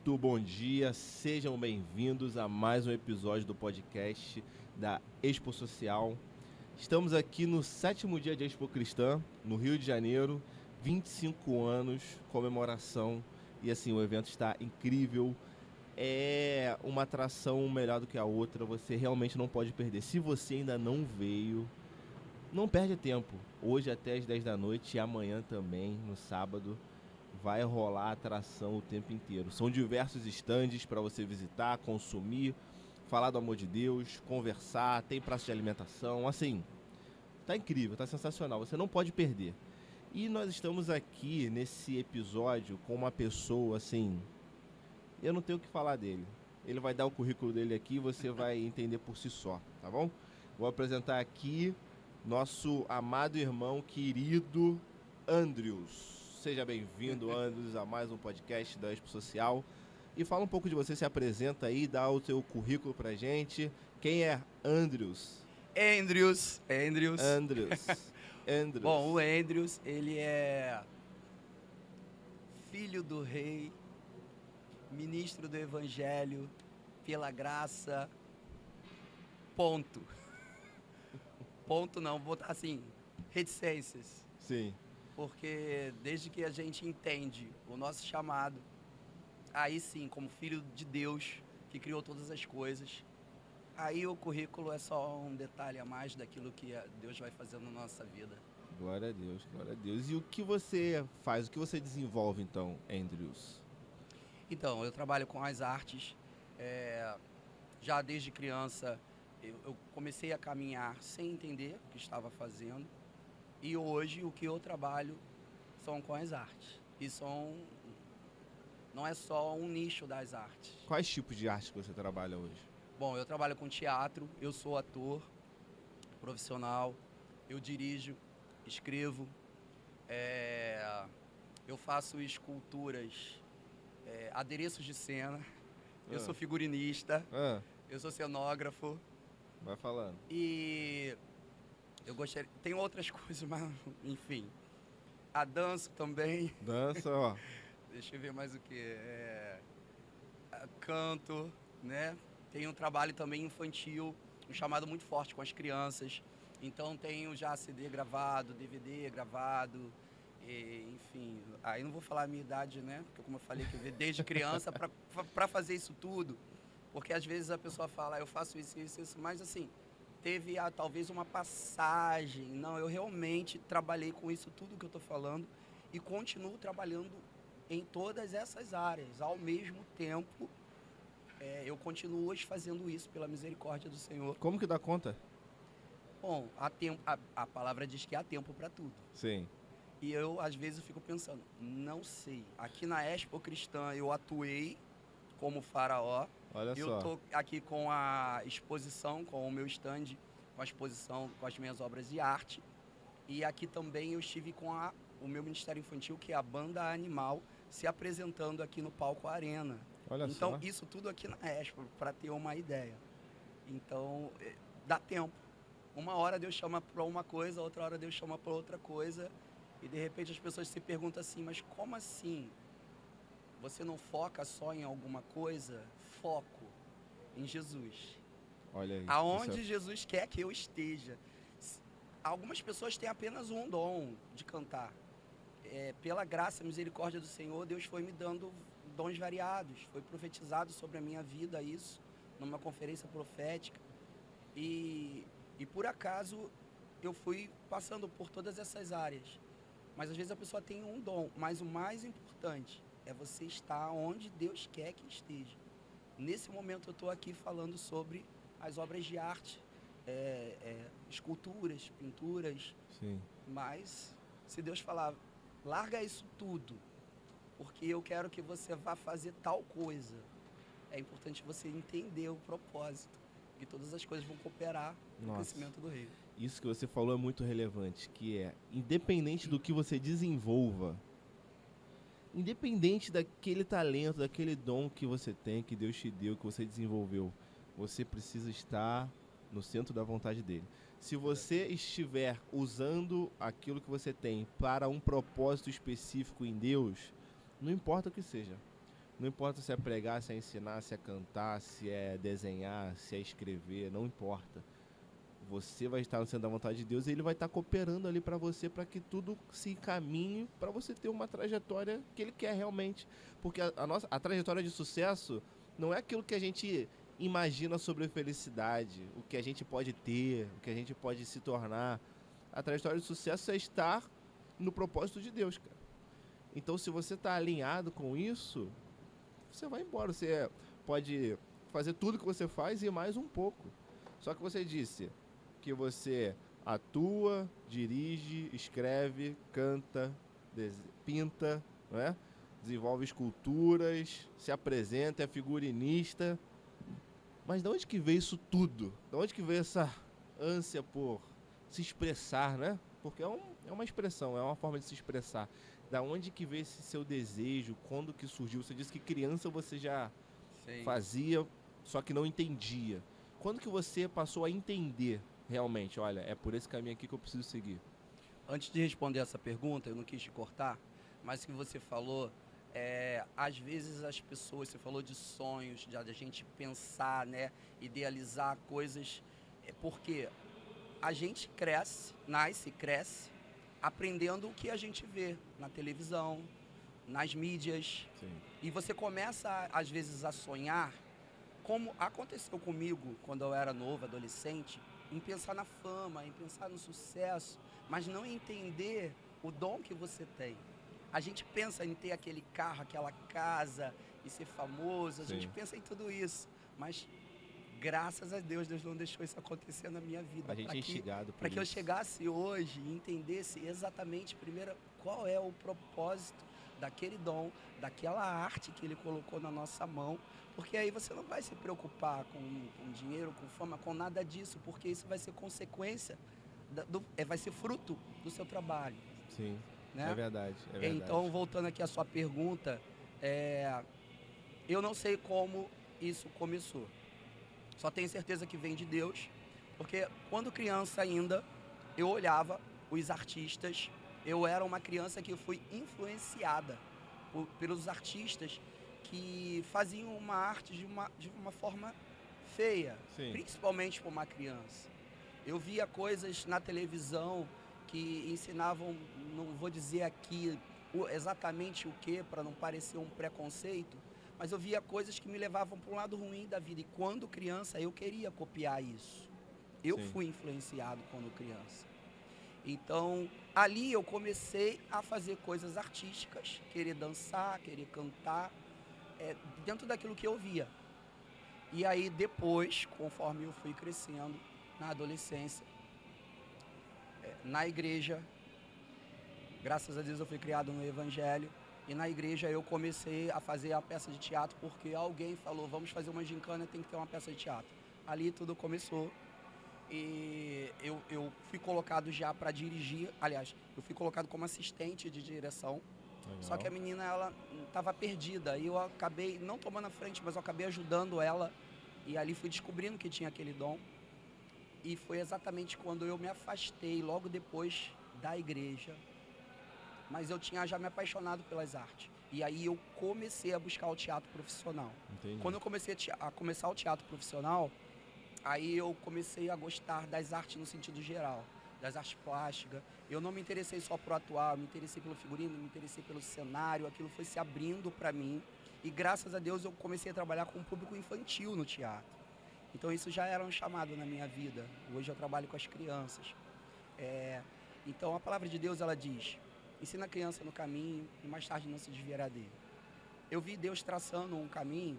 Muito bom dia, sejam bem-vindos a mais um episódio do podcast da Expo Social. Estamos aqui no 7º dia de Expo Cristã, no Rio de Janeiro, 25 anos, comemoração, e assim, o evento está incrível, é uma atração melhor do que a outra, você realmente não pode perder. Se você ainda não veio, não perde tempo, hoje até as 10 da noite e amanhã também, no sábado, vai rolar atração o tempo inteiro. São diversos estandes para você visitar, consumir, falar do amor de Deus, conversar, tem praça de alimentação, assim, tá incrível, tá sensacional, você não pode perder. E nós estamos aqui nesse episódio com uma pessoa, assim, eu não tenho o que falar dele. Ele vai dar o currículo dele aqui e você vai entender por si só, tá bom? Vou apresentar aqui nosso amado irmão querido Andrews. Seja bem-vindo, Andrews, a mais um podcast da Expo Social. E fala um pouco de você, se apresenta aí, dá o seu currículo pra gente. Quem é Andrews? Andrews. Bom, o Andrews, ele é filho do rei, ministro do evangelho, pela graça, ponto. Ponto não, vou botar assim, reticências. Sim. Porque desde que a gente entende o nosso chamado, aí sim, como filho de Deus, que criou todas as coisas, aí o currículo é só um detalhe a mais daquilo que Deus vai fazendo na nossa vida. Glória a Deus, glória a Deus. E o que você faz, o que você desenvolve então, Andrews? Então, eu trabalho com as artes, já desde criança eu comecei a caminhar sem entender o que estava fazendo. E hoje o que eu trabalho são com as artes. E não é só um nicho das artes. Quais tipos de arte que você trabalha hoje? Bom, eu trabalho com teatro, eu sou ator profissional, eu dirijo, escrevo, eu faço esculturas, adereços de cena, eu sou figurinista, eu sou cenógrafo. Vai falando. E eu gostaria... Tem outras coisas, mas enfim. A dança também. Dança, ó. Deixa eu ver mais o que. Canto, né? Tem um trabalho também infantil, um chamado muito forte com as crianças. Então tenho já CD gravado, DVD gravado, enfim. Aí não vou falar a minha idade, né? Porque como eu falei, que eu vejo desde criança para fazer isso tudo. Porque às vezes a pessoa fala, eu faço isso, mas assim... Teve talvez uma passagem. Não, eu realmente trabalhei com isso tudo que eu estou falando e continuo trabalhando em todas essas áreas. Ao mesmo tempo, eu continuo hoje fazendo isso pela misericórdia do Senhor. Como que dá conta? Bom, a palavra diz que há tempo para tudo. Sim. E eu, às vezes, eu fico pensando, não sei. Aqui na Expo Cristã eu atuei como faraó. Olha só. Eu estou aqui com a exposição, com o meu stand, com a exposição, com as minhas obras de arte. E aqui também eu estive com o meu Ministério Infantil, que é a Banda Animal, se apresentando aqui no Palco Arena. Olha então, só. isso tudo aqui na Expo, para ter uma ideia. Então, dá tempo. Uma hora Deus chama para uma coisa, outra hora Deus chama para outra coisa. E, de repente, as pessoas se perguntam assim, mas como assim? Você não foca só em alguma coisa? Foco em Jesus. Olha aí. Aonde Jesus quer que eu esteja. Algumas pessoas têm apenas um dom de cantar. Pela graça e misericórdia do Senhor, Deus foi me dando dons variados. Foi profetizado sobre a minha vida isso, numa conferência profética. E por acaso, eu fui passando por todas essas áreas. Mas às vezes a pessoa tem um dom, mas o mais importante é você estar onde Deus quer que esteja. Nesse momento eu estou aqui falando sobre as obras de arte, esculturas, pinturas. Sim. Mas se Deus falar, larga isso tudo, porque eu quero que você vá fazer tal coisa, é importante você entender o propósito, que todas as coisas vão cooperar no crescimento do reino. Isso que você falou é muito relevante, que é, independente do que você desenvolva, independente daquele talento, daquele dom que você tem, que Deus te deu, que você desenvolveu, você precisa estar no centro da vontade dele. Se você estiver usando aquilo que você tem para um propósito específico em Deus, não importa o que seja, Não importa se é pregar, se é ensinar, se é cantar, se é desenhar, se é escrever, não importa. Você vai estar no centro da vontade de Deus e ele vai estar cooperando ali para você, para que tudo se encaminhe para você ter uma trajetória que ele quer realmente. Porque a trajetória de sucesso não é aquilo que a gente imagina sobre felicidade, o que a gente pode ter, o que a gente pode se tornar. A trajetória de sucesso é estar no propósito de Deus, cara. Então, se você está alinhado com isso, você vai embora. Você pode fazer tudo que você faz e mais um pouco. Só que você disse que você atua, dirige, escreve, canta, pinta, não é? Desenvolve esculturas, se apresenta, é figurinista. Mas de onde que veio isso tudo? De onde que veio essa ânsia por se expressar, né? Porque é uma expressão, é uma forma de se expressar. Da onde que veio esse seu desejo? Quando que surgiu? Você disse que criança você já fazia, só que não entendia. Quando que você passou a entender realmente? Olha, é por esse caminho aqui que eu preciso seguir. Antes de responder essa pergunta, eu não quis te cortar, mas o que você falou, às vezes as pessoas, você falou de sonhos, de a gente pensar, né, idealizar coisas, porque a gente nasce, cresce, aprendendo o que a gente vê na televisão, nas mídias. Sim. E você começa, às vezes, a sonhar, como aconteceu comigo quando eu era novo, adolescente, em pensar na fama, em pensar no sucesso, mas não entender o dom que você tem. A gente pensa em ter aquele carro, aquela casa, e ser famoso, a gente pensa em tudo isso, mas graças a Deus, Deus não deixou isso acontecer na minha vida. A gente é instigado por isso. Para que eu chegasse hoje e entendesse exatamente, primeiro, qual é o propósito daquele dom, daquela arte que Ele colocou na nossa mão, porque aí você não vai se preocupar com dinheiro, com fama, com nada disso, porque isso vai ser consequência, vai ser fruto do seu trabalho. Sim, né? É verdade. Então, voltando aqui à sua pergunta, eu não sei como isso começou. Só tenho certeza que vem de Deus, porque quando criança ainda, eu olhava os artistas, eu era uma criança que fui influenciada pelos artistas que faziam uma arte de uma forma feia, Sim. Principalmente para uma criança. Eu via coisas na televisão que ensinavam, não vou dizer aqui exatamente o que, para não parecer um preconceito, mas eu via coisas que me levavam para um lado ruim da vida. E quando criança, eu queria copiar isso. Eu fui influenciado quando criança. Então, ali eu comecei a fazer coisas artísticas, querer dançar, querer cantar, dentro daquilo que eu via. E aí, depois, conforme eu fui crescendo, na adolescência, na igreja, graças a Deus eu fui criado no Evangelho, e na igreja eu comecei a fazer a peça de teatro porque alguém falou, vamos fazer uma gincana, tem que ter uma peça de teatro. Ali tudo começou e eu fui colocado já para dirigir, aliás, eu fui colocado como assistente de direção. Legal. Só que a menina, ela estava perdida e eu acabei, não tomando a frente, mas eu acabei ajudando ela e ali fui descobrindo que tinha aquele dom. E foi exatamente quando eu me afastei, logo depois da igreja, mas eu tinha já me apaixonado pelas artes. E aí eu comecei a buscar o teatro profissional. Entendi. Quando eu comecei a começar o teatro profissional, aí eu comecei a gostar das artes no sentido geral, das artes plásticas. Eu não me interessei só por atuar, eu me interessei pelo figurino, me interessei pelo cenário, aquilo foi se abrindo para mim. E graças a Deus eu comecei a trabalhar com um público infantil no teatro. Então isso já era um chamado na minha vida. Hoje eu trabalho com as crianças. Então a palavra de Deus, ela diz, ensina a criança no caminho e mais tarde não se desviará dele. Eu vi Deus traçando um caminho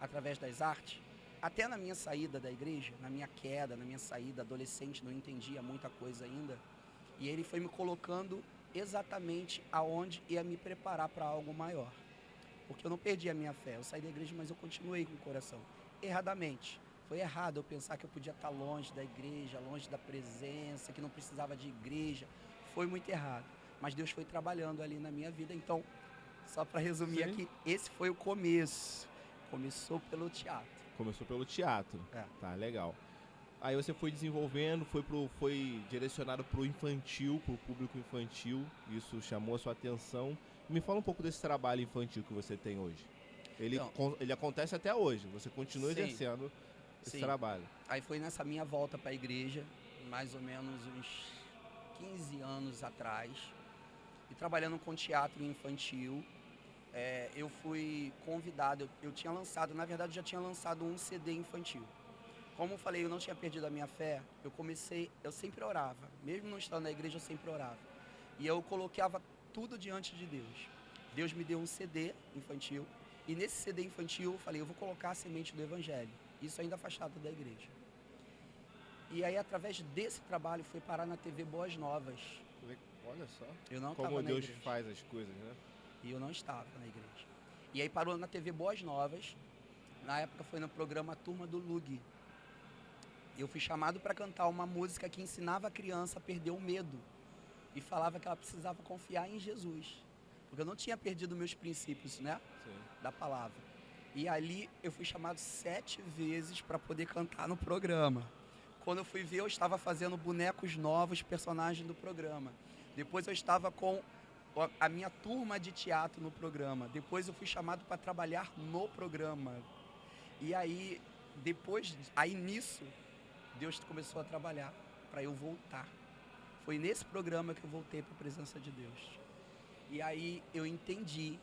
através das artes, até na minha saída da igreja, na minha queda, na minha saída, adolescente, não entendia muita coisa ainda. E Ele foi me colocando exatamente aonde ia me preparar para algo maior. Porque eu não perdi a minha fé. Eu saí da igreja, mas eu continuei com o coração. Erradamente. Foi errado eu pensar que eu podia estar longe da igreja, longe da presença, que não precisava de igreja. Foi muito errado. Mas Deus foi trabalhando ali na minha vida. Então, só para resumir aqui, esse foi o começo. Começou pelo teatro. Começou pelo teatro. Tá, legal. Aí você foi desenvolvendo, foi direcionado para o infantil, para o público infantil. Isso chamou a sua atenção. Me fala um pouco desse trabalho infantil que você tem hoje. Então, ele acontece até hoje, você continua sim, exercendo esse sim. trabalho. Aí foi nessa minha volta para a igreja, mais ou menos uns 15 anos atrás, e trabalhando com teatro infantil, eu fui convidado, eu tinha lançado, na verdade já tinha lançado um CD infantil. Como eu falei, eu não tinha perdido a minha fé, eu sempre orava, mesmo não estando na igreja, eu sempre orava. E eu colocava tudo diante de Deus. Deus me deu um CD infantil, e nesse CD infantil eu falei, eu vou colocar a semente do evangelho, isso ainda afastado da igreja. E aí, através desse trabalho, fui parar na TV Boas Novas. Olha só. Eu não estava Como na Deus igreja. faz as coisas, né? E eu não estava na igreja. E aí parou na TV Boas Novas. Na época foi no programa Turma do Lug. Eu fui chamado para cantar uma música que ensinava a criança a perder o medo. E falava que ela precisava confiar em Jesus. Porque eu não tinha perdido meus princípios, né? Sim. Da palavra. E ali eu fui chamado 7 vezes para poder cantar no programa. Quando eu fui ver, eu estava fazendo bonecos novos, personagens do programa. Depois eu estava com a minha turma de teatro no programa. Depois eu fui chamado para trabalhar no programa. E aí, nisso, Deus começou a trabalhar para eu voltar. Foi nesse programa que eu voltei para a presença de Deus. E aí eu entendi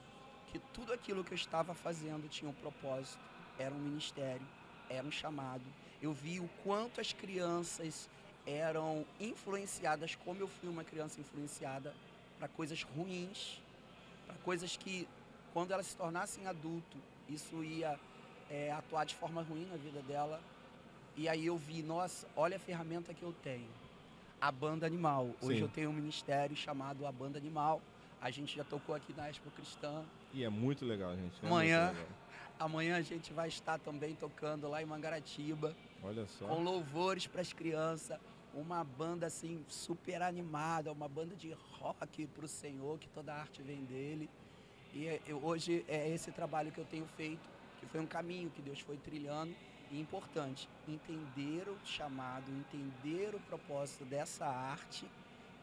que tudo aquilo que eu estava fazendo tinha um propósito, era um ministério, era um chamado. Eu vi o quanto as crianças eram influenciadas, como eu fui uma criança influenciada, para coisas ruins, para coisas que, quando elas se tornassem adulto, isso ia atuar de forma ruim na vida dela. E aí eu vi, nossa, olha a ferramenta que eu tenho. A Banda Animal. Hoje Sim. eu tenho um ministério chamado A Banda Animal. A gente já tocou aqui na Expo Cristã. E é muito legal, gente. Amanhã a gente vai estar também tocando lá em Mangaratiba. Olha só. Com louvores para as crianças. Uma banda assim super animada, uma banda de rock para o Senhor, que toda a arte vem dele. E hoje é esse trabalho que eu tenho feito, que foi um caminho que Deus foi trilhando. E importante, entender o chamado, entender o propósito dessa arte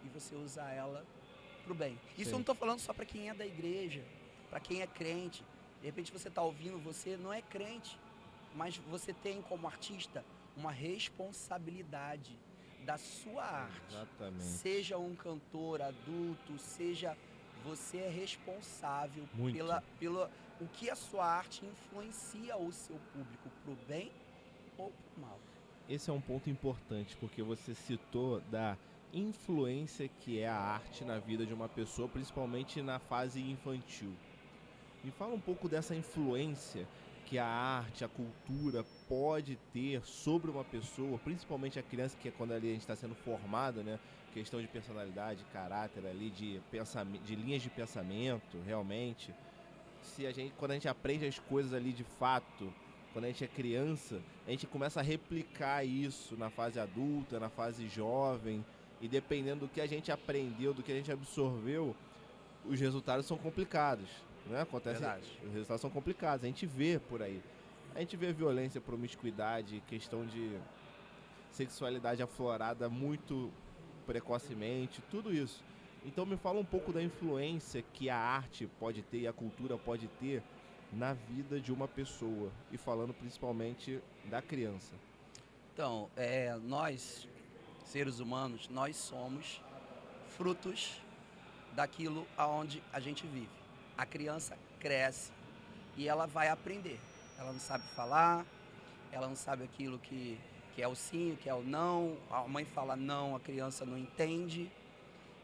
e você usar ela para o bem. Isso eu não estou falando só para quem é da igreja, para quem é crente. De repente você está ouvindo, você não é crente, mas você tem como artista uma responsabilidade da sua arte. Exatamente. Seja um cantor adulto, seja você é responsável pelo o que a sua arte influencia o seu público, pro bem ou pro mal. Esse é um ponto importante, porque você citou da influência que é a arte na vida de uma pessoa, principalmente na fase infantil. Me fala um pouco dessa influência que a arte, a cultura pode ter sobre uma pessoa, principalmente a criança, que é quando ali a gente está sendo formada, né? Questão de personalidade, caráter ali, de linhas de pensamento, realmente. Quando a gente aprende as coisas ali de fato, quando a gente é criança, a gente começa a replicar isso na fase adulta, na fase jovem, e dependendo do que a gente aprendeu, do que a gente absorveu, os resultados são complicados, né? Os resultados são complicados, a gente vê por aí. A gente vê violência, promiscuidade, questão de sexualidade aflorada muito precocemente, tudo isso. Então me fala um pouco da influência que a arte pode ter e a cultura pode ter na vida de uma pessoa, e falando principalmente da criança. Então, nós, seres humanos, nós somos frutos daquilo aonde a gente vive. A criança cresce e ela vai aprender. Ela não sabe falar, ela não sabe aquilo que é o sim, que é o não. A mãe fala não, a criança não entende.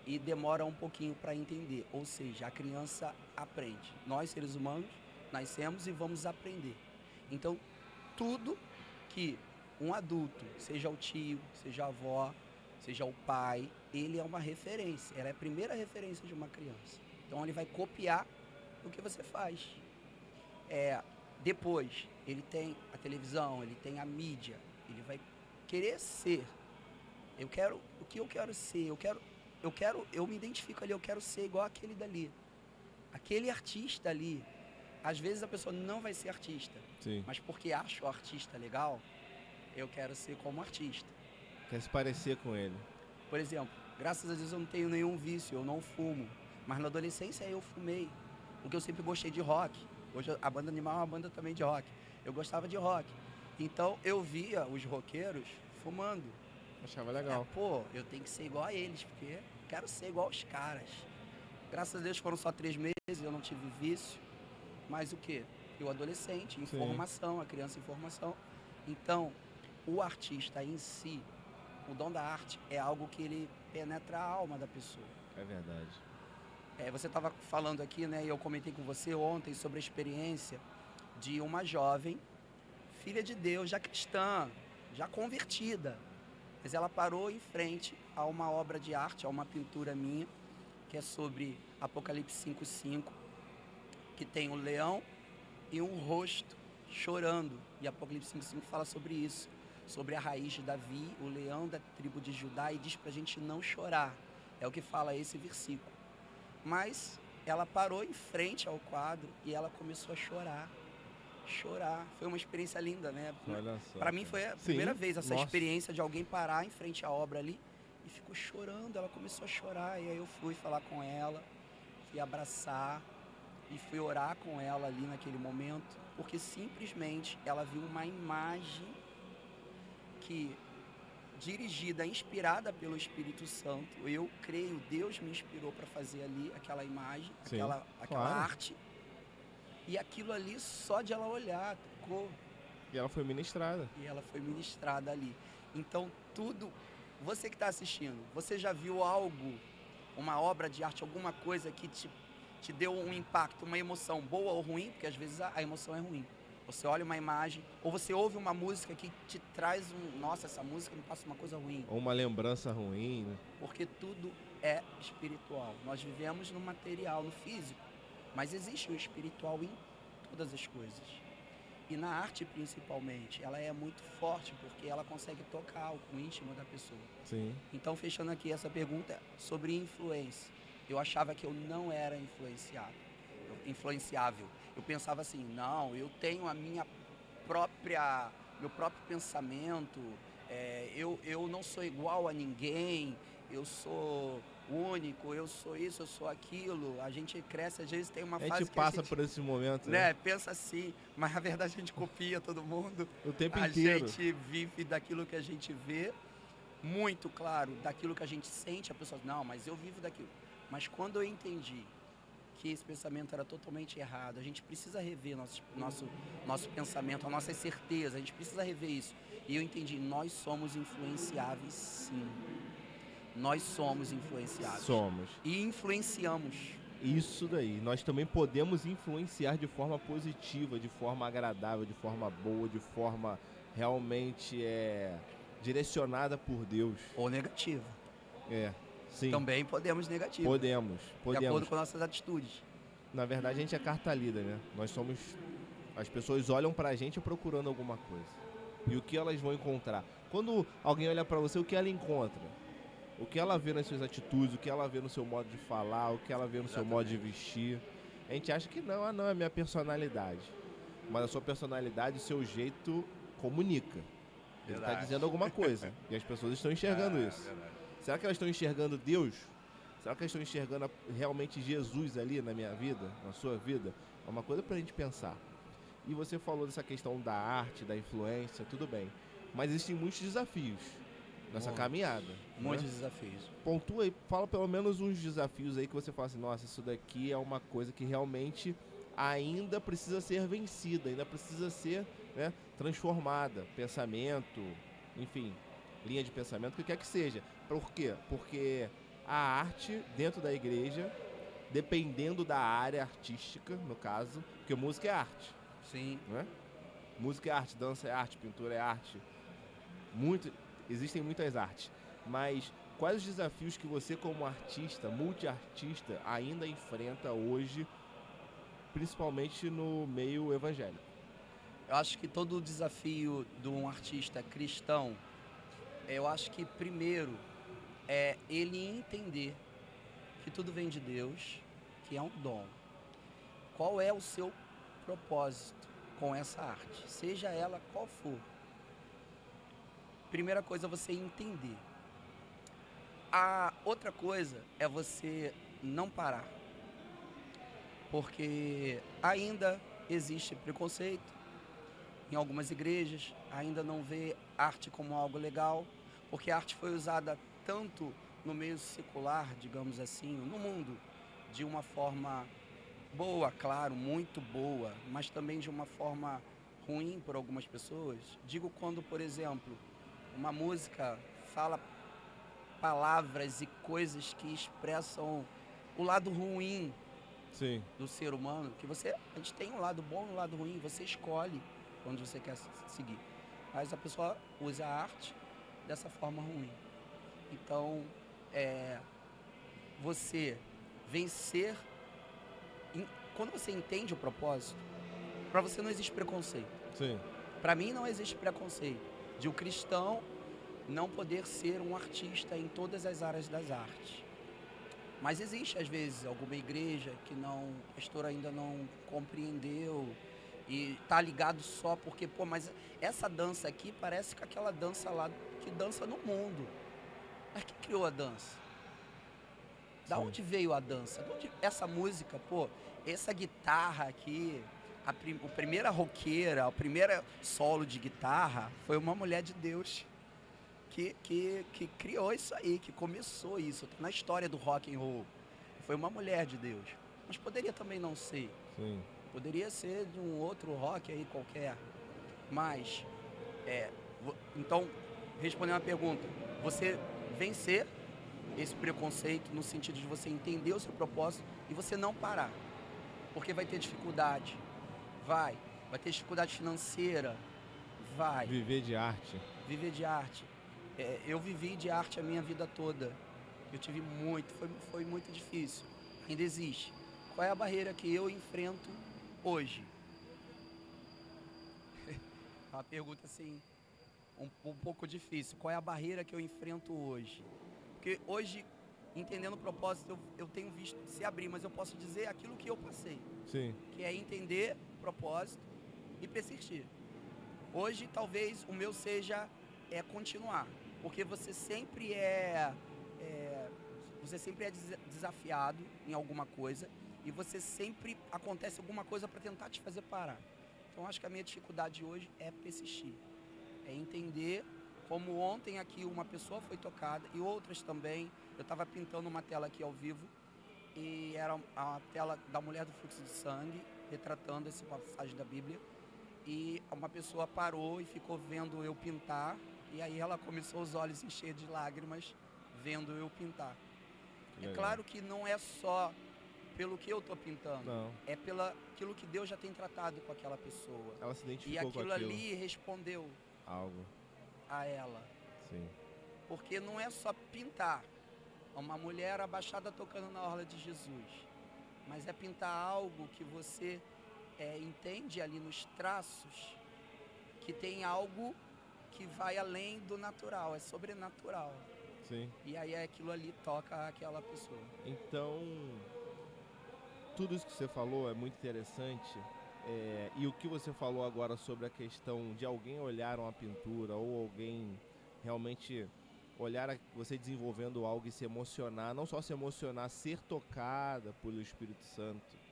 E demora um pouquinho para entender, ou seja, a criança aprende. Nós, seres humanos, nascemos e vamos aprender. Então, tudo que um adulto, seja o tio, seja a avó, seja o pai, ele é uma referência, ela é a primeira referência de uma criança. Então, ele vai copiar o que você faz. Depois, ele tem a televisão, ele tem a mídia, ele vai querer ser. O que eu quero ser? Eu me identifico ali, eu quero ser igual aquele dali. Aquele artista ali. Às vezes a pessoa não vai ser artista. Sim. Mas porque acha o artista legal, eu quero ser como artista. Quer se parecer com ele. Por exemplo, graças a Deus eu não tenho nenhum vício, eu não fumo. Mas na adolescência eu fumei. Porque eu sempre gostei de rock. Hoje a Banda Animal é uma banda também de rock. Eu gostava de rock. Então eu via os roqueiros fumando. Achava legal. Eu tenho que ser igual a eles, porque quero ser igual aos caras. Graças a Deus foram só 3 meses, eu não tive vício. Mas o quê? Eu adolescente, em formação, a criança em formação. Então, o artista em si, o dom da arte é algo que ele penetra a alma da pessoa. É verdade. Você estava falando aqui, né, e eu comentei com você ontem sobre a experiência de uma jovem, filha de Deus, já cristã, já convertida. Mas ela parou em frente a uma obra de arte, a uma pintura minha, que é sobre Apocalipse 5:5, que tem um leão e um rosto chorando. E Apocalipse 5:5 fala sobre isso, sobre a raiz de Davi, o leão da tribo de Judá, e diz pra gente não chorar. É o que fala esse versículo. Mas ela parou em frente ao quadro e ela começou a chorar. Foi uma experiência linda, né? Para mim foi a primeira vez essa experiência de alguém parar em frente à obra ali e ficou chorando. Ela começou a chorar e aí eu fui falar com ela, fui abraçar e fui orar com ela ali naquele momento, porque simplesmente ela viu uma imagem que, dirigida, inspirada pelo Espírito Santo, eu creio, Deus me inspirou para fazer ali aquela imagem, aquela arte. E aquilo ali, só de ela olhar, tocou. E ela foi ministrada. Ali. Então, tudo... Você que está assistindo, você já viu algo, uma obra de arte, alguma coisa que te deu um impacto, uma emoção boa ou ruim? Porque às vezes a emoção é ruim. Você olha uma imagem, ou você ouve uma música que te traz nossa, essa música me passa uma coisa ruim. Ou uma lembrança ruim, né? Porque tudo é espiritual. Nós vivemos no material, no físico. Mas existe o espiritual em todas as coisas. E na arte, principalmente, ela é muito forte, porque ela consegue tocar o íntimo da pessoa. Sim. Então, fechando aqui essa pergunta sobre influência. Eu achava que eu não era influenciável. Eu pensava assim, não, eu tenho meu próprio pensamento, eu não sou igual a ninguém, eu sou único, eu sou isso, eu sou aquilo. A gente cresce, às vezes tem uma fase que a gente passa por esse momento, né? Pensa assim, mas na verdade a gente copia todo mundo. O tempo inteiro. A gente vive daquilo que a gente vê, muito claro, daquilo que a gente sente. A pessoa, não, mas eu vivo daquilo. Mas quando eu entendi que esse pensamento era totalmente errado, a gente precisa rever nosso pensamento, a nossa certeza, a gente precisa rever isso. E eu entendi, nós somos influenciáveis, sim. Nós somos influenciáveis. Somos. E influenciamos. Isso daí. Nós também podemos influenciar de forma positiva, de forma agradável, de forma boa, de forma realmente direcionada por Deus. Ou negativa. Sim. Também podemos negativa. Podemos. De acordo com nossas atitudes. Na verdade, a gente é carta lida, né? As pessoas olham pra gente procurando alguma coisa. E o que elas vão encontrar? Quando alguém olha pra você, o que ela encontra? O que ela vê nas suas atitudes, o que ela vê no seu modo de falar, o que ela vê no seu modo de vestir. A gente acha que não, é a minha personalidade. Mas a sua personalidade, o seu jeito comunica. Ele está dizendo alguma coisa. E as pessoas estão enxergando isso. Será que elas estão enxergando Deus? Será que elas estão enxergando realmente Jesus ali na minha vida, na sua vida? É uma coisa pra gente pensar. E você falou dessa questão da arte, da influência, tudo bem. Mas existem muitos desafios nessa caminhada. Muitos desafios. Pontua aí, fala pelo menos uns desafios aí que você fala assim, nossa, isso daqui é uma coisa que realmente ainda precisa ser vencida, ainda precisa ser, né, transformada. Pensamento, enfim, linha de pensamento, o que quer que seja. Por quê? Porque a arte dentro da igreja, dependendo da área artística, no caso, porque música é arte. Sim. Né? Música é arte, dança é arte, pintura é arte. Existem muitas artes. Mas quais os desafios que você, como artista, multiartista, ainda enfrenta hoje, principalmente no meio evangélico? Eu acho que todo o desafio de um artista cristão, eu acho que primeiro é ele entender que tudo vem de Deus, que é um dom. Qual é o seu propósito com essa arte, seja ela qual for? Primeira coisa é você entender. A outra coisa é você não parar. Porque ainda existe preconceito. Em algumas igrejas ainda não vê arte como algo legal, porque a arte foi usada tanto no meio secular, digamos assim, no mundo, de uma forma boa, claro, muito boa, mas também de uma forma ruim por algumas pessoas. Digo quando, por exemplo, uma música fala palavras e coisas que expressam o lado ruim Sim, do ser humano, que a gente tem um lado bom e um lado ruim, você escolhe onde você quer seguir. Mas a pessoa usa a arte dessa forma ruim. Então, é, você vencer, quando você entende o propósito, para você não existe preconceito. sim, Para mim não existe preconceito de o cristão não poder ser um artista em todas as áreas das artes. Mas existe, às vezes, alguma igreja que o pastor ainda não compreendeu e tá ligado só porque, pô, mas essa dança aqui parece com aquela dança lá que dança no mundo. Mas quem criou a dança? Da sim. onde veio a dança? Essa música, pô, essa guitarra aqui, a primeira roqueira, o primeiro solo de guitarra foi uma mulher de Deus que criou isso aí, que começou isso. Tá na história do rock and roll. Foi uma mulher de Deus. Mas poderia também não ser. Sim. Poderia ser de um outro rock aí qualquer. Mas, então, respondendo a pergunta, você vencer esse preconceito no sentido de você entender o seu propósito e você não parar. Porque vai ter dificuldade. Vai ter dificuldade financeira. Vai. Viver de arte. Viver de arte. Eu vivi de arte a minha vida toda. Eu tive muito, foi muito difícil. Ainda existe. Qual é a barreira que eu enfrento hoje? É uma pergunta assim, um pouco difícil. Qual é a barreira que eu enfrento hoje? Porque hoje, entendendo o propósito, eu tenho visto se abrir, mas eu posso dizer aquilo que eu passei. Sim. Que é entender o propósito e persistir. Hoje, talvez, o meu seja continuar. Porque você sempre é desafiado em alguma coisa e você sempre acontece alguma coisa para tentar te fazer parar. Então, acho que a minha dificuldade hoje é persistir. É entender como ontem aqui uma pessoa foi tocada e outras também. Eu estava pintando uma tela aqui ao vivo e era a tela da mulher do fluxo de sangue, retratando essa passagem da Bíblia. E uma pessoa parou e ficou vendo eu pintar. E aí ela começou os olhos encher de lágrimas vendo eu pintar. É claro que não é só pelo que eu estou pintando. Não. É pelo aquilo que Deus já tem tratado com aquela pessoa. Ela se identificou e com aquilo aquilo. ali respondeu Algo. a ela. Sim. Porque não é só pintar. Uma mulher abaixada tocando na orla de Jesus. Mas é pintar algo que você entende ali nos traços que tem algo que vai além do natural, é sobrenatural. Sim. E aí aquilo ali toca aquela pessoa. Então, tudo isso que você falou é muito interessante. E o que você falou agora sobre a questão de alguém olhar uma pintura ou alguém realmente olhar você desenvolvendo algo e se emocionar, não só se emocionar, ser tocada pelo Espírito Santo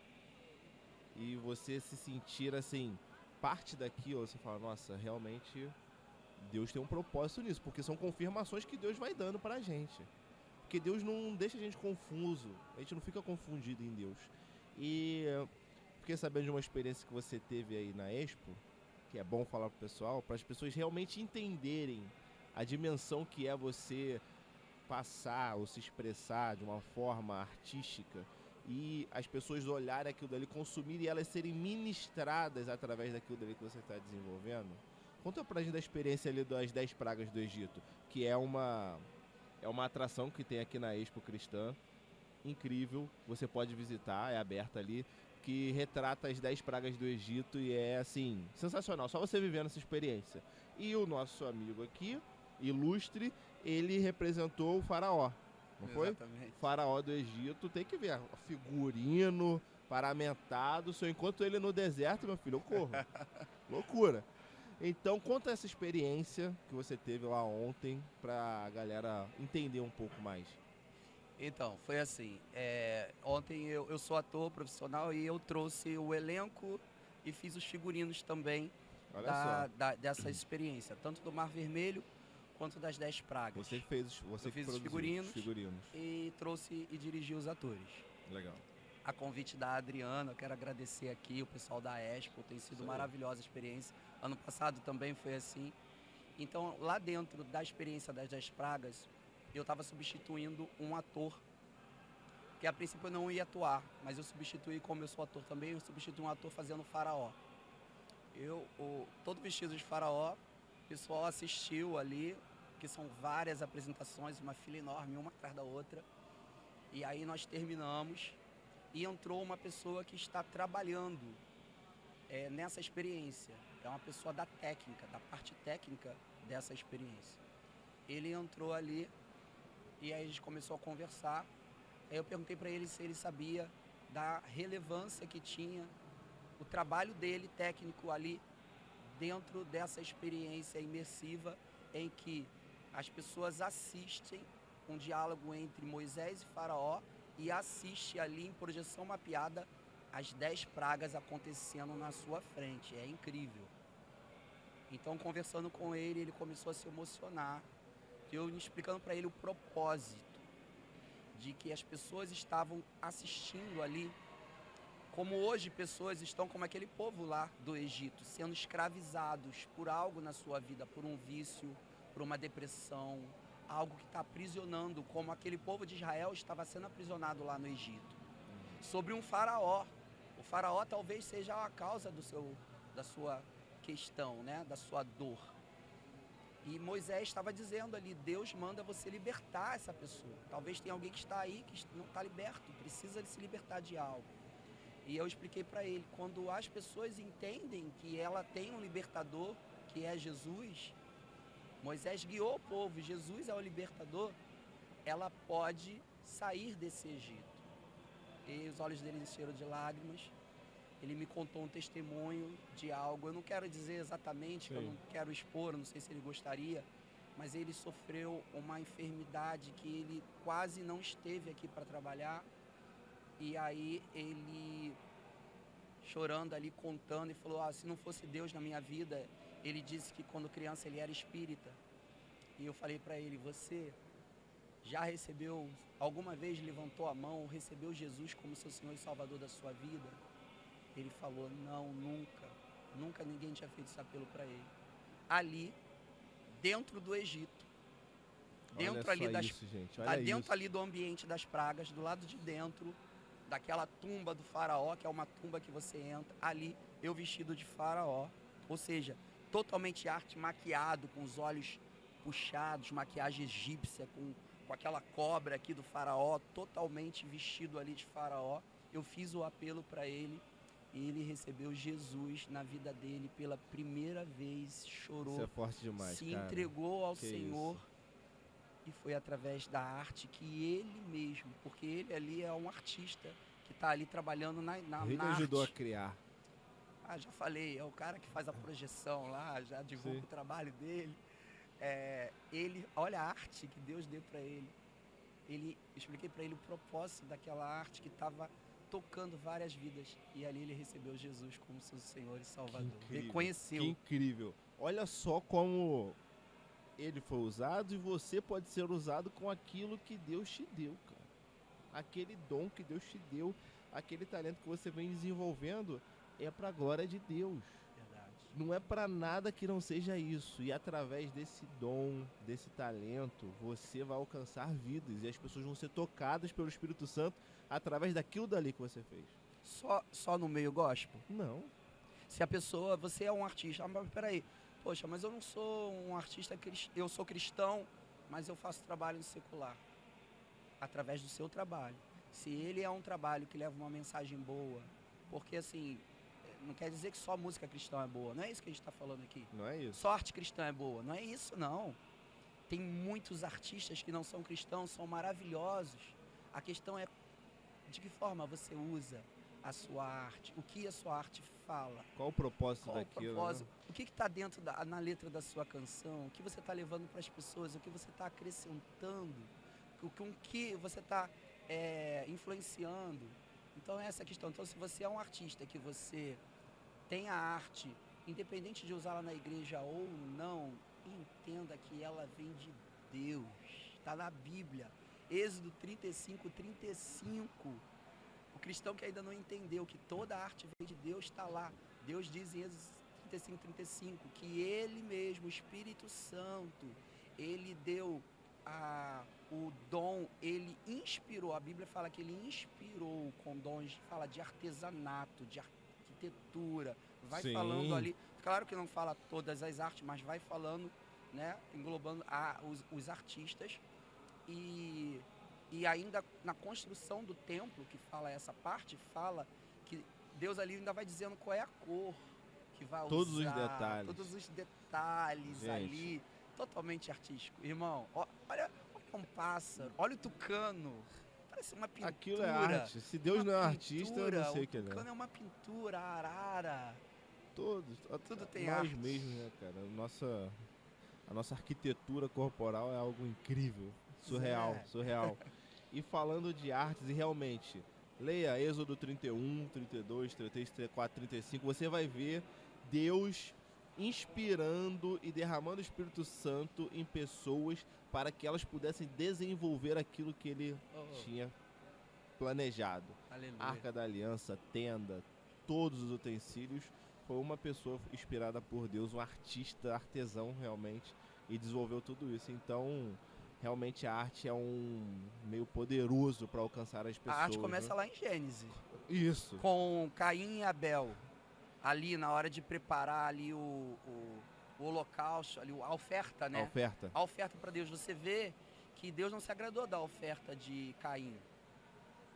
e você se sentir assim, parte daquilo, você fala, nossa, realmente Deus tem um propósito nisso, porque são confirmações que Deus vai dando pra gente. Porque Deus não deixa a gente confuso, a gente não fica confundido em Deus. E fiquei sabendo de uma experiência que você teve aí na Expo, que é bom falar pro pessoal, para as pessoas realmente entenderem a dimensão que é você passar ou se expressar de uma forma artística e as pessoas olharem aquilo dali, consumirem e elas serem ministradas através daquilo dali que você está desenvolvendo. Conta pra gente da experiência ali das 10 pragas do Egito, que é uma atração que tem aqui na Expo Cristã, incrível, você pode visitar, é aberta ali, que retrata as 10 pragas do Egito e é, assim, sensacional, só você vivendo essa experiência. E o nosso amigo aqui, ilustre, ele representou o faraó, não foi? Exatamente. Faraó do Egito, tem que ver, figurino, paramentado, se eu encontro ele no deserto, meu filho, eu corro. Loucura. Então, conta essa experiência que você teve lá ontem pra galera entender um pouco mais. Então, foi assim, ontem eu sou ator profissional e eu trouxe o elenco e fiz os figurinos também Olha só. dessa experiência, tanto do Mar Vermelho quanto das 10 pragas. Você Eu que fiz os produziu figurinos e trouxe e dirigi os atores. Legal. A convite da Adriana, eu quero agradecer aqui, o pessoal da Expo, tem sido maravilhosa a experiência. Ano passado também foi assim. Então, lá dentro da experiência das 10 pragas, eu estava substituindo um ator, que a princípio eu não ia atuar, mas eu substituí, como eu sou ator também, eu substituí um ator fazendo Faraó. Todo vestido de Faraó, o pessoal assistiu ali, que são várias apresentações, uma fila enorme, uma atrás da outra. E aí nós terminamos e entrou uma pessoa que está trabalhando nessa experiência. É uma pessoa da técnica, da parte técnica dessa experiência. Ele entrou ali e aí a gente começou a conversar. Aí eu perguntei para ele se ele sabia da relevância que tinha o trabalho dele técnico ali dentro dessa experiência imersiva em que as pessoas assistem um diálogo entre Moisés e Faraó e assiste ali em projeção mapeada as 10 pragas acontecendo na sua frente. É incrível. Então, conversando com ele, ele começou a se emocionar. Eu explicando para ele o propósito de que as pessoas estavam assistindo ali, como hoje pessoas estão como aquele povo lá do Egito, sendo escravizados por algo na sua vida, por um vício, por uma depressão, algo que está aprisionando, como aquele povo de Israel estava sendo aprisionado lá no Egito. Sobre um faraó. O faraó talvez seja a causa da sua questão, né? Da sua dor. E Moisés estava dizendo ali, Deus manda você libertar essa pessoa. Talvez tenha alguém que está aí que não está liberto, precisa de se libertar de algo. E eu expliquei para ele, quando as pessoas entendem que ela tem um libertador, que é Jesus, Moisés guiou o povo, Jesus é o libertador, ela pode sair desse Egito. E os olhos dele encheram de lágrimas. Ele me contou um testemunho de algo. Eu não quero dizer exatamente, que eu não quero expor, não sei se ele gostaria, mas ele sofreu uma enfermidade que ele quase não esteve aqui para trabalhar. E aí ele, chorando ali, contando, e falou, se não fosse Deus na minha vida, ele disse que quando criança ele era espírita. E eu falei para ele, você já recebeu, alguma vez levantou a mão, recebeu Jesus como seu Senhor e Salvador da sua vida? Ele falou, não, nunca ninguém tinha feito esse apelo para ele. Ali, dentro do Egito, dentro ali ali do ambiente das pragas, do lado de dentro daquela tumba do faraó, que é uma tumba que você entra, ali eu vestido de faraó, ou seja, totalmente arte maquiado, com os olhos puxados, maquiagem egípcia, com aquela cobra aqui do faraó, totalmente vestido ali de faraó. Eu fiz o apelo para ele. E ele recebeu Jesus na vida dele pela primeira vez, chorou, isso é forte demais, se cara. entregou ao Senhor. E foi através da arte que ele mesmo, porque ele ali é um artista que está ali trabalhando na ele arte. Ajudou a criar. Já falei, é o cara que faz a projeção lá, já divulga o trabalho dele. Olha a arte que Deus deu para ele. Expliquei para ele o propósito daquela arte que estava tocando várias vidas. E ali ele recebeu Jesus como seu Senhor e Salvador. Reconheceu. Que incrível. Olha só como ele foi usado e você pode ser usado com aquilo que Deus te deu, cara. Aquele dom que Deus te deu, aquele talento que você vem desenvolvendo é para a glória de Deus. Verdade. Não é para nada que não seja isso. E através desse dom, desse talento, você vai alcançar vidas e as pessoas vão ser tocadas pelo Espírito Santo através daquilo dali que você fez. Só no meio gospel? Não. Se a pessoa, você é um artista, mas peraí, poxa, mas eu não sou um artista, eu sou cristão, mas eu faço trabalho secular. Através do seu trabalho. Se ele é um trabalho que leva uma mensagem boa, porque assim, não quer dizer que só música cristã é boa, não é isso que a gente está falando aqui. Não é isso. Só arte cristã é boa, não é isso não. Tem muitos artistas que não são cristãos, são maravilhosos. A questão é de que forma você usa a sua arte, o que a sua arte fala. Qual o propósito Qual daquilo? O propósito? Né? O que está dentro na letra da sua canção, o que você está levando para as pessoas, o que você está acrescentando, com que você está influenciando. Então essa é a questão. Então se você é um artista que você tem a arte, independente de usá-la na igreja ou não, entenda que ela vem de Deus. Está na Bíblia. Êxodo 35, 35. O cristão que ainda não entendeu que toda a arte vem de Deus está lá. Deus diz em Êxodo 35, 35 que Ele mesmo, o Espírito Santo, Ele deu o dom, Ele inspirou. A Bíblia fala que Ele inspirou com dons, fala de artesanato, de arquitetura. Vai Sim. falando ali. Claro que não fala todas as artes, mas vai falando, né, englobando os artistas. E ainda na construção do templo, que fala essa parte, fala que Deus ali ainda vai dizendo qual é a cor que vai Todos usar. os detalhes. Todos os detalhes, gente, ali. Totalmente artístico. Irmão, olha um pássaro, olha o tucano. Parece uma pintura. Aquilo é arte. Se Deus não é artista, eu não sei o que ele é. O tucano é uma pintura, a arara. Todos. Tudo tem nós arte. mesmos, né, cara? A nossa arquitetura corporal é algo incrível. Surreal. E falando de artes, e realmente, leia Êxodo 31, 32, 33, 34, 35, você vai ver Deus inspirando e derramando o Espírito Santo em pessoas para que elas pudessem desenvolver aquilo que ele tinha planejado. Aleluia. Arca da Aliança, tenda, todos os utensílios, foi uma pessoa inspirada por Deus, um artista, artesão realmente, e desenvolveu tudo isso. Então, realmente a arte é um meio poderoso para alcançar as pessoas. A arte começa lá em Gênesis. Isso. Com Caim e Abel. Ali na hora de preparar ali o holocausto, ali, a oferta, né? A oferta para Deus. Você vê que Deus não se agradou da oferta de Caim,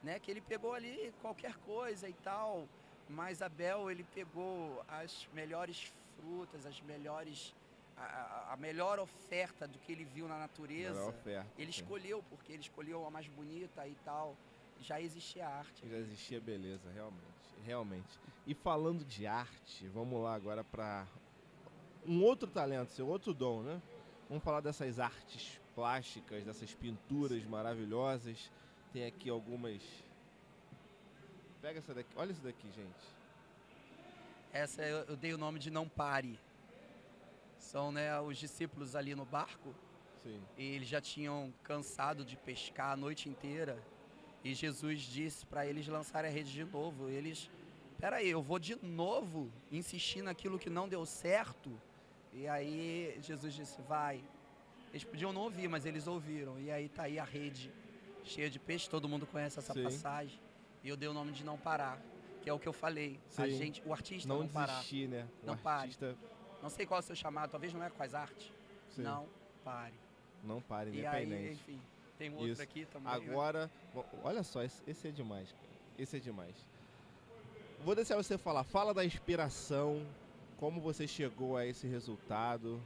né? Que ele pegou ali qualquer coisa e tal, mas Abel, ele pegou as melhores frutas, as melhores... A melhor oferta do que ele viu na natureza, ele escolheu, porque ele escolheu a mais bonita e tal. Já existia arte. Já existia beleza, realmente. E falando de arte, vamos lá agora para um outro talento, seu outro dom, né? Vamos falar dessas artes plásticas, dessas pinturas maravilhosas. Tem aqui algumas... Pega essa daqui, olha isso daqui, gente. Essa eu dei o nome de Não Pare. São, né, os discípulos ali no barco. Sim. E eles já tinham cansado de pescar a noite inteira. E Jesus disse para eles lançarem a rede de novo. Eles, peraí, eu vou de novo insistir naquilo que não deu certo? E aí Jesus disse, vai. Eles podiam não ouvir, mas eles ouviram. E aí tá aí a rede cheia de peixe. Todo mundo conhece essa passagem. E eu dei o nome de Não Parar, que é o que eu falei. O artista não parar. Desistir, né? Não pare. Não sei qual é o seu chamado, talvez não é com as artes. Sim. Não pare. Não pare, independente. E aí, enfim, tem um outro aqui também. Agora, olha só, esse é demais, cara. Esse é demais. Vou deixar você falar. Fala da inspiração, como você chegou a esse resultado.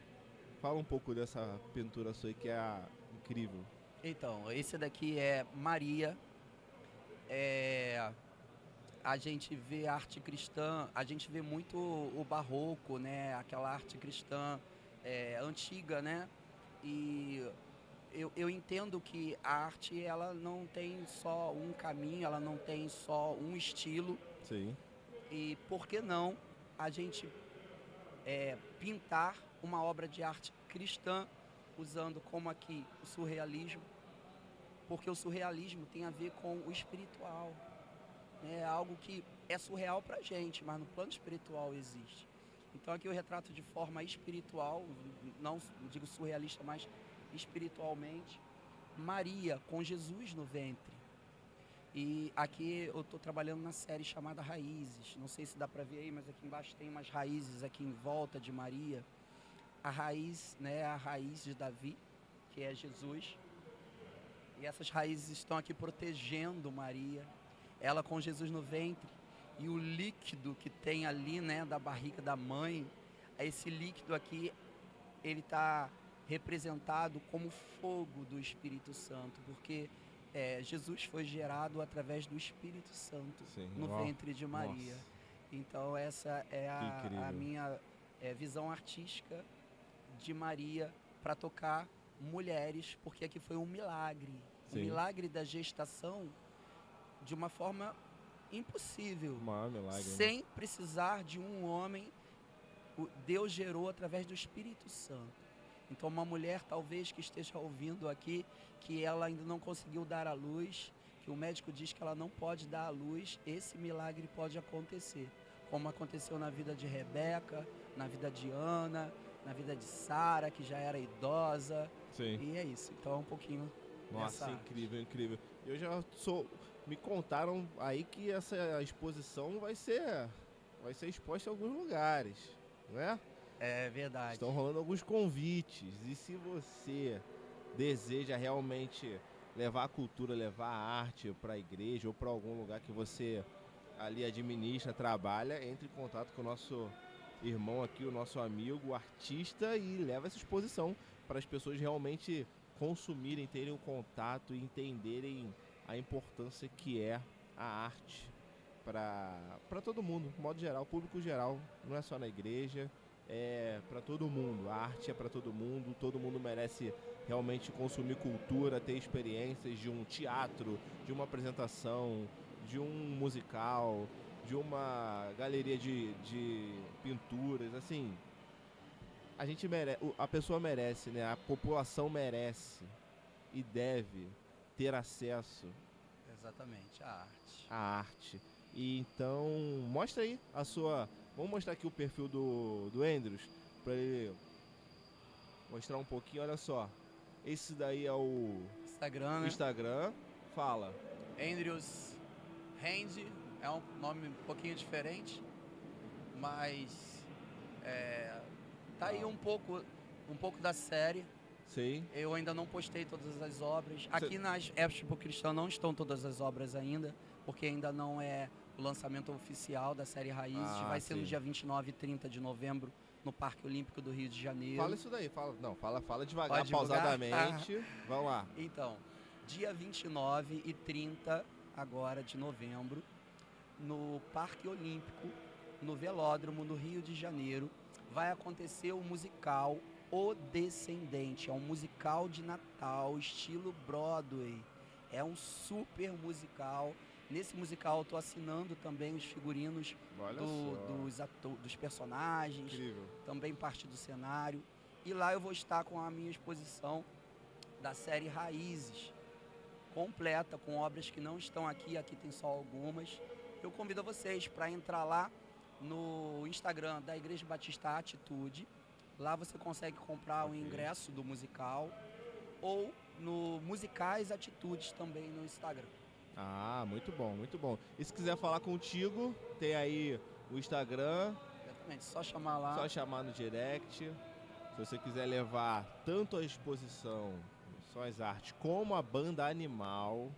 Fala um pouco dessa pintura sua aí, que é incrível. Então, esse daqui é Maria. A gente vê arte cristã, a gente vê muito o barroco, né? Aquela arte cristã antiga, né? E eu entendo que a arte, ela não tem só um caminho, ela não tem só um estilo. Sim. E por que não a gente pintar uma obra de arte cristã usando como aqui o surrealismo? Porque o surrealismo tem a ver com o espiritual. É algo que é surreal pra gente, mas no plano espiritual existe. Então aqui eu retrato de forma espiritual, não digo surrealista, mas espiritualmente, Maria com Jesus no ventre. E aqui eu estou trabalhando na série chamada Raízes. Não sei se dá para ver aí, mas aqui embaixo tem umas raízes aqui em volta de Maria. A raiz, né, a raiz de Davi, que é Jesus. E essas raízes estão aqui protegendo Maria. Ela com Jesus no ventre, e o líquido que tem ali, né, da barriga da mãe, esse líquido aqui, ele está representado como fogo do Espírito Santo, porque Jesus foi gerado através do Espírito Santo. Sim. No ventre de Maria. Nossa. Então essa é a minha visão artística de Maria para tocar mulheres, porque aqui foi um milagre. Sim. O milagre da gestação, de uma forma impossível. O maior milagre. Né? Sem precisar de um homem, Deus gerou através do Espírito Santo. Então, uma mulher talvez que esteja ouvindo aqui, que ela ainda não conseguiu dar à luz, que o médico diz que ela não pode dar à luz, esse milagre pode acontecer. Como aconteceu na vida de Rebeca, na vida de Ana, na vida de Sara, que já era idosa. Sim. E é isso. Então, é um pouquinho. Nossa, incrível, incrível. Eu já me contaram aí que essa exposição vai ser exposta em alguns lugares, né? É verdade. Estão rolando alguns convites. E se você deseja realmente levar a cultura, levar a arte para a igreja ou para algum lugar que você ali administra, trabalha, entre em contato com o nosso irmão aqui, o nosso amigo, o artista, e leva essa exposição para as pessoas realmente consumirem, terem um contato e entenderem a importância que é a arte para todo mundo, de modo geral, público geral, não é só na igreja, é para todo mundo, a arte é para todo mundo merece realmente consumir cultura, ter experiências de um teatro, de uma apresentação, de um musical, de uma galeria de pinturas, assim, a gente merece, a pessoa merece, né? A população merece e deve ter acesso exatamente à arte. E então, mostra aí a sua... Vamos mostrar aqui o perfil do Andrews, para ele mostrar um pouquinho, olha só. Esse daí é o Instagram, né? Instagram. Fala. Andrews Hand, é um nome um pouquinho diferente, mas tá aí um pouco da série. Sim. Eu ainda não postei todas as obras. Aqui nas Expo Cristã não estão todas as obras ainda, porque ainda não é o lançamento oficial da série Raízes. Vai ser no dia 29 e 30 de novembro, no Parque Olímpico do Rio de Janeiro. Fala isso daí, fala devagar, pausadamente. Vamos lá. Então, dia 29 e 30 agora de novembro, no Parque Olímpico, no Velódromo, no Rio de Janeiro, vai acontecer o musical O Descendente. É um musical de Natal, estilo Broadway. É um super musical. Nesse musical eu estou assinando também os figurinos dos personagens, incrível. Também parte do cenário. E lá eu vou estar com a minha exposição da série Raízes, completa, com obras que não estão aqui tem só algumas. Eu convido vocês para entrar lá no Instagram da Igreja Batista Atitude. Lá você consegue comprar o ingresso do musical, ou no Musicais Atitudes também no Instagram. Ah, muito bom, muito bom. E se quiser falar contigo, tem aí o Instagram. Exatamente, só chamar lá. Só chamar no direct. Se você quiser levar tanto a exposição, só as artes, como a banda Animal.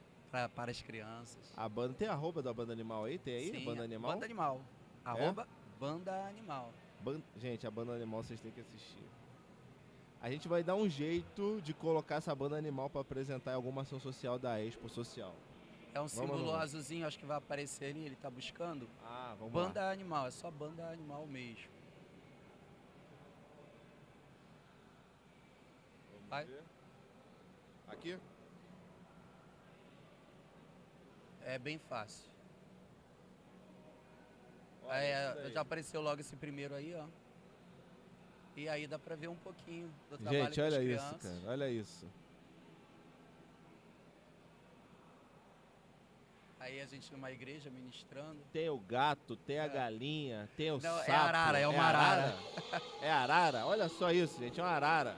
Para as crianças. A banda, tem arroba da banda Animal aí? Tem aí? Sim, Banda Animal? Banda Animal. Arroba Banda Animal. Gente, a Banda Animal vocês têm que assistir. A gente vai dar um jeito de colocar essa Banda Animal para apresentar em alguma ação social da Expo Social. É um símbolo azulzinho, acho que vai aparecer ali, ele tá buscando. Ah, vamos Banda lá. Animal, é só Banda Animal mesmo. Vamos ver. Aqui? É bem fácil. Olha já apareceu logo esse primeiro aí, ó. E aí dá pra ver um pouquinho do trabalho Gente, com as olha crianças. isso, cara. Olha isso. Aí a gente numa igreja ministrando. Tem o gato, tem a galinha, tem o sapo. É arara, é uma arara. É arara? Olha só isso, gente, é uma arara.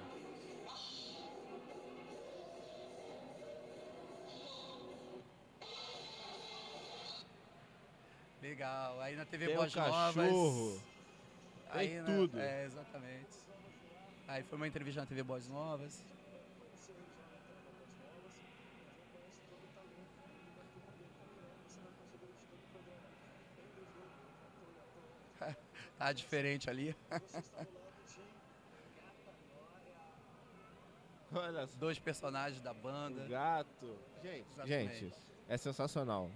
Legal. Aí na TV Tem Boas um cachorro. Novas. Tem tudo. Exatamente. Aí foi uma entrevista na TV Boas Novas. Tá diferente ali. Olha só. 2 personagens da banda. O gato. Gente, é sensacional.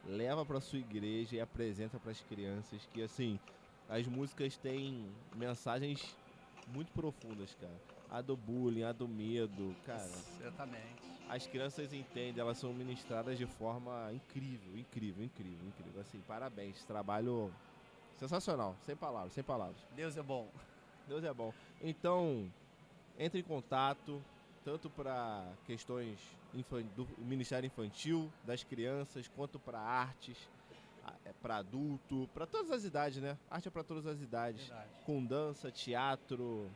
Leva pra sua igreja e apresenta pras crianças que, assim, as músicas têm mensagens muito profundas, cara. A do bullying, a do medo, cara. Exatamente. as crianças entendem, elas são ministradas de forma incrível. Assim, parabéns, trabalho sensacional, sem palavras, sem palavras. Deus é bom. Deus é bom. Então, entre em contato, tanto para questões do Ministério Infantil, das crianças, quanto para artes, para adulto, para todas as idades, né? Arte é para todas as idades. Verdade. Com dança, teatro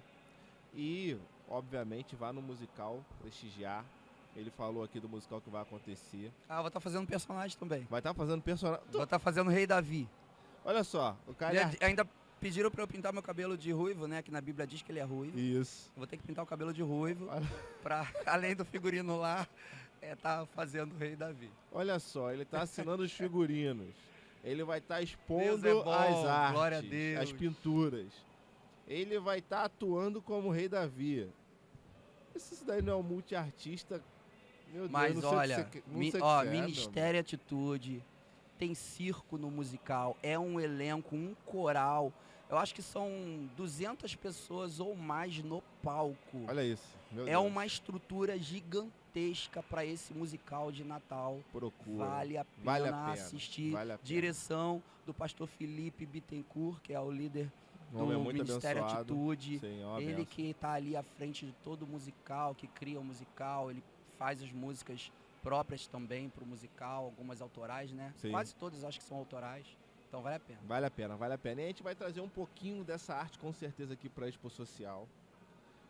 e, obviamente, vá no musical prestigiar. Ele falou aqui do musical que vai acontecer. Vou estar fazendo personagem também. Vai estar fazendo personagem. Vou estar fazendo o Rei Davi. Olha só, o cara Ainda pediram pra eu pintar meu cabelo de ruivo, né? Que na Bíblia diz que ele é ruivo. Isso. Eu vou ter que pintar o cabelo de ruivo pra, além do figurino lá, tá fazendo o Rei Davi. Olha só, ele tá assinando os figurinos. Ele vai estar expondo Deus é bom, as artes, glória a Deus. as pinturas. Ele vai estar atuando como o Rei Davi. Isso daí não é um multiartista. Meu Deus, Mas não sei olha, o que você, não sei o que você é, Ministério Atitude, tem circo no musical, é um elenco, um coral. Eu acho que são 200 pessoas ou mais no palco. Olha isso, meu É Deus. uma estrutura gigantesca para esse musical de Natal. Procura. Vale a pena assistir. Vale a pena. Direção do pastor Felipe Bittencourt, que é o líder Um homem do muito Ministério abençoado. Atitude. Sim, é uma Ele benção. que está ali à frente de todo o musical, que cria o musical, ele faz as músicas próprias também para o musical, algumas autorais, né? Sim. Quase todas acho que são autorais, então vale a pena. Vale a pena, vale a pena. E a gente vai trazer um pouquinho dessa arte com certeza aqui para a Expo Social.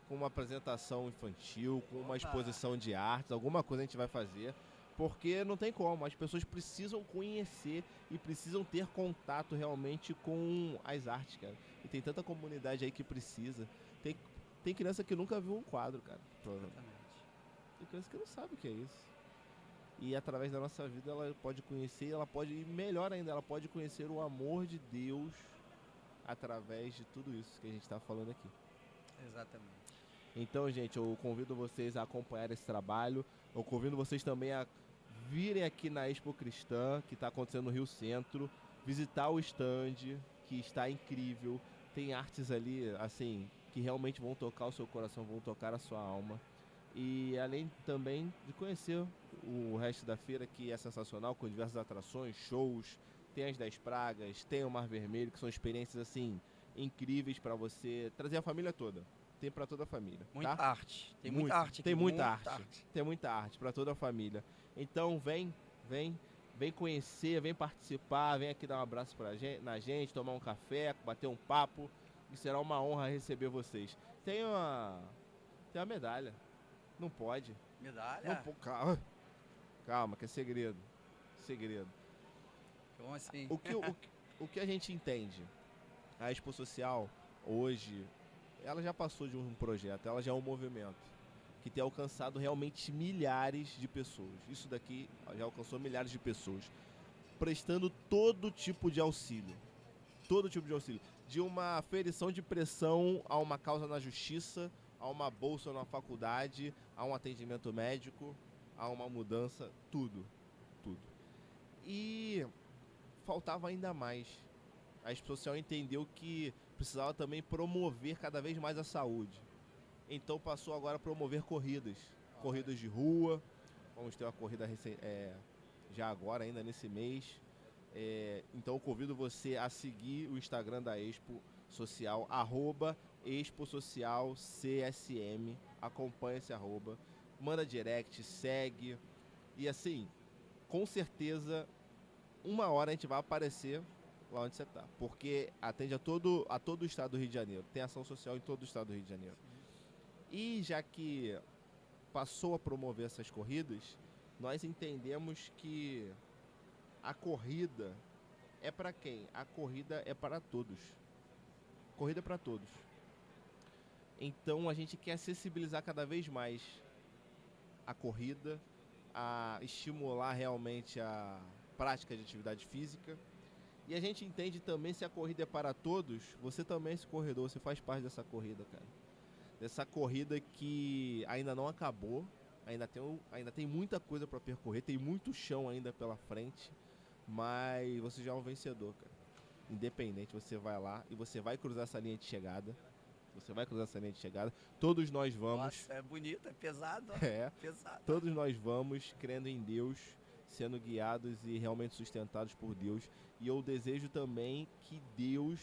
Com uma apresentação infantil, com uma exposição de artes, alguma coisa a gente vai fazer. Porque não tem como, as pessoas precisam conhecer e precisam ter contato realmente com as artes, cara. E tem tanta comunidade aí que precisa. Tem criança que nunca viu um quadro, cara. Exatamente. Tem criança que não sabe o que é isso. E através da nossa vida ela pode conhecer, ela pode, e melhor ainda, ela pode conhecer o amor de Deus através de tudo isso que a gente está falando aqui. Exatamente. Então, gente, eu convido vocês a acompanhar esse trabalho. Eu convido vocês também a virem aqui na Expo Cristã, que está acontecendo no Rio Centro, visitar o stand, que está incrível. Tem artes ali, assim, que realmente vão tocar o seu coração, vão tocar a sua alma. E além também de conhecer o resto da feira, que é sensacional, com diversas atrações, shows, tem as 10 pragas, tem o Mar Vermelho, que são experiências, assim, incríveis para você trazer a família toda. Tem para toda a família. Muita tá? arte. Tem muita arte aqui. Tem muita arte. Tem muita arte para toda a família. Então vem conhecer, vem participar, vem aqui dar um abraço na gente, tomar um café, bater um papo. E será uma honra receber vocês. Tem uma medalha. Não pode. Medalha? Não, calma, que é segredo. Segredo. Como assim? O que a gente entende? A Expo Social, hoje, ela já passou de um projeto, ela já é um movimento que tem alcançado realmente milhares de pessoas. Isso daqui já alcançou milhares de pessoas, prestando todo tipo de auxílio. Todo tipo de auxílio. De uma aferição de pressão a uma causa na justiça, a uma bolsa na faculdade, a um atendimento médico, a uma mudança, tudo. E faltava ainda mais. A Expo Social entendeu que precisava também promover cada vez mais a saúde. Então passou agora a promover corridas de rua. Vamos ter uma corrida já agora, ainda nesse mês. Então eu convido você a seguir o Instagram da Expo Social, @ExpoSocialCSM. Acompanha esse @, manda direct, segue. E assim, com certeza, uma hora a gente vai aparecer lá onde você está, porque atende a todo o estado do Rio de Janeiro. Tem ação social em todo o estado do Rio de Janeiro. E já que passou a promover essas corridas, nós entendemos que a corrida é para quem? A corrida é para todos. Corrida é para todos. Então a gente quer acessibilizar cada vez mais a corrida, a estimular realmente a prática de atividade física. E a gente entende também, se a corrida é para todos, você também é esse corredor, você faz parte dessa corrida, cara. Dessa corrida que ainda não acabou, ainda tem muita coisa para percorrer, tem muito chão ainda pela frente, mas você já é um vencedor, cara. Independente, você vai lá e você vai cruzar essa linha de chegada Você vai cruzar essa linha de chegada. Todos nós vamos. Nossa, é bonito, é pesado. Ó. É. Pesado. Todos nós vamos crendo em Deus, sendo guiados e realmente sustentados por Deus. E eu desejo também que Deus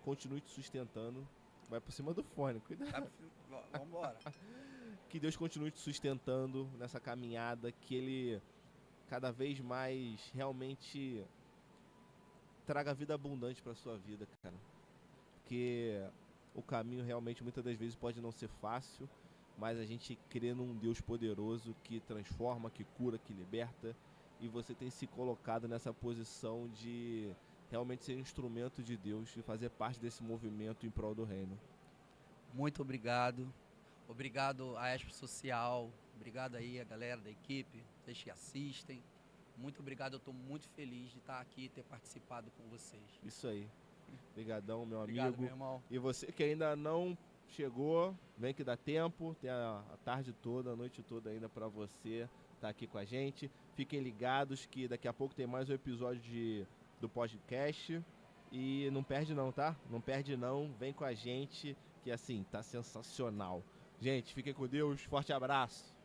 continue te sustentando. Vai por cima do fone, cuidado. Vamos embora. Que Deus continue te sustentando nessa caminhada, que Ele cada vez mais realmente traga vida abundante para sua vida, cara. Porque o caminho realmente muitas das vezes pode não ser fácil, mas a gente crê num Deus poderoso que transforma, que cura, que liberta, e você tem se colocado nessa posição de realmente ser instrumento de Deus e fazer parte desse movimento em prol do reino. Muito obrigado. Obrigado à Expo Social. Obrigado aí a galera da equipe, vocês que assistem. Muito obrigado, eu estou muito feliz de estar aqui e ter participado com vocês. Isso aí. Obrigadão, meu Obrigado, amigo. meu irmão. E você que ainda não chegou, vem que dá tempo, tem a tarde toda, a noite toda ainda para você estar aqui com a gente. Fiquem ligados que daqui a pouco tem mais um episódio do podcast. E não perde não, tá? Não perde não, vem com a gente, que assim, tá sensacional. Gente, fiquem com Deus, forte abraço.